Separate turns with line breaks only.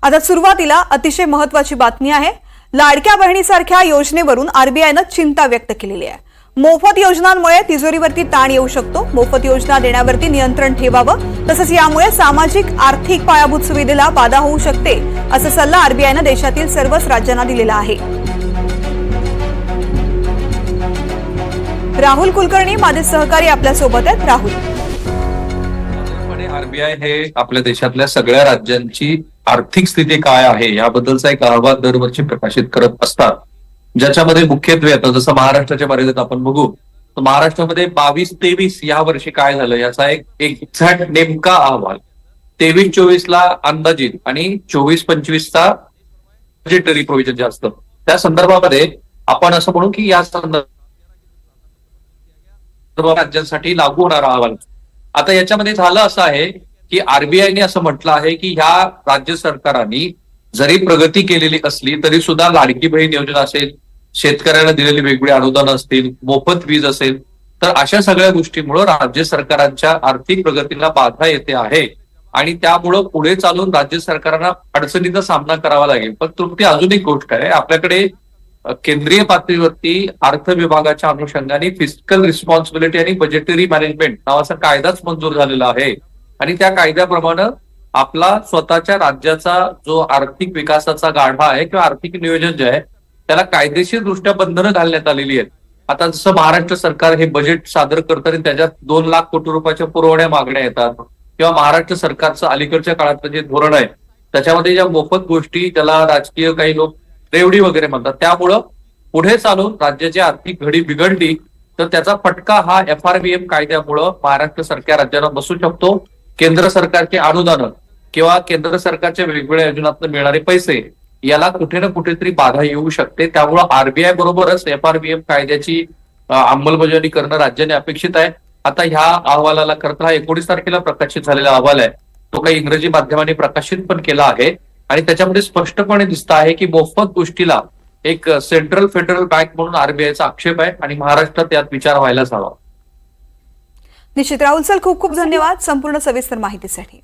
आता सुरुवातीला अतिशय महत्त्वाची बातमी आहे। लाडक्या बहिणीसारख्या योजनेवरून आरबीआयने चिंता व्यक्त केलेली आहे। मोफत योजनांमुळे तिजोरीवरती ताण येऊ शकतो। मोफत योजना देण्यावरती नियंत्रण ठेवावं, तसंच यामुळे सामाजिक आर्थिक पायाभूत सुविधेला बाधा होऊ शकते, असा सल्ला आरबीआयने देशातील सर्वच राज्यांना दिलेला आहे। राहुल कुलकर्णी माझे सहकारी आपल्या सोबत आहेत। राहुल,
आरबीआय हे आपल्या देशातल्या सगळ्या राज्यांची आर्थिक स्थिती काय आहे याबद्दलचा एक अहवाल दरवर्षी प्रकाशित करत असतात, ज्याच्यामध्ये मुख्यत्वे आता जसं महाराष्ट्राच्या मर्यादेत आपण बघू तर महाराष्ट्रामध्ये 22-23 या वर्षी काय झालं याचा एक एक्झॅक्ट नेमका अहवाल 23-24 ला अंदाजित आणि 24-25 चा बजेटरी प्रोव्हिजन जे असतं त्या संदर्भामध्ये आपण असं म्हणू की या संदर्भात राज्यांसाठी लागू होणारा अहवाल। आता याच्यामध्ये झालं असं आहे की आरबीआयने असं म्हटलं आहे की ह्या राज्य सरकारांनी जरी प्रगती केलेली असली तरी सुद्धा लाडकी बहीण योजना असेल, शेतकऱ्यांना दिलेली वेगवेगळी अनुदान असतील, मोफत वीज असेल, तर अशा सगळ्या गोष्टीमुळे राज्य सरकारांच्या आर्थिक प्रगतीला बाधा येते आहे आणि त्यामुळं पुढे चालून राज्य सरकारांना अडचणीचा सामना करावा लागेल। पण तुमची अजून एक गोष्ट आहे, आपल्याकडे केंद्रीय पातळीवरती अर्थ विभागाच्या अनुषंगाने फिस्कल रिस्पॉन्सिबिलिटी आणि बजेटरी मॅनेजमेंट नावाचा कायदाच मंजूर झालेला आहे आणि त्या कायद्याप्रमाणे आपला स्वतःच्या राज्याचा जो आर्थिक विकासाचा गाभा आहे किंवा आर्थिक नियोजन जे आहे त्याला कायदेशीर दृष्ट्या बंधनं घालण्यात आलेली आहेत। आता जसं महाराष्ट्र सरकार हे बजेट सादर करताना त्याच्यात 2 लाख कोटी रुपयाच्या पुरवण्या मागण्या येतात किंवा महाराष्ट्र सरकारचं अलीकडच्या काळातलं जे धोरण आहे त्याच्यामध्ये ज्या मोफत गोष्टी त्याला राजकीय काही लोक रेवडी वगैरे म्हणतात, त्यामुळं पुढे चालून राज्याची आर्थिक घडी बिघडली तर त्याचा फटका हा FRBM कायद्यामुळं महाराष्ट्र सरकार राज्यांना बसू शकतो। केंद्र सरकारचे अनुदान किंवा केंद्र सरकारच्या वेगवेगळ्या योजनांतून मिळणारे पैसे याला कुठे ना कुठेतरी बाधा येऊ शकते। त्यामुळं आरबीआय बरोबरच FRBM कायद्याची अंमलबजावणी करणं राज्याने अपेक्षित आहे। आता ह्या अहवालाला खरं हा 19 तारखेला प्रकाशित झालेला अहवाल आहे, तो काही इंग्रजी माध्यमाने प्रकाशित पण केला आहे आणि त्याच्यामध्ये स्पष्टपणे दिसत आहे की मोफत गोष्टीला एक सेंट्रल फेडरल बँक म्हणून आरबीआयचा आक्षेप आहे आणि महाराष्ट्रात यात विचार व्हायलाच हवा।
निश्चित राहुल सर, खूप खूप धन्यवाद संपूर्ण सविस्तर माहितीसाठी।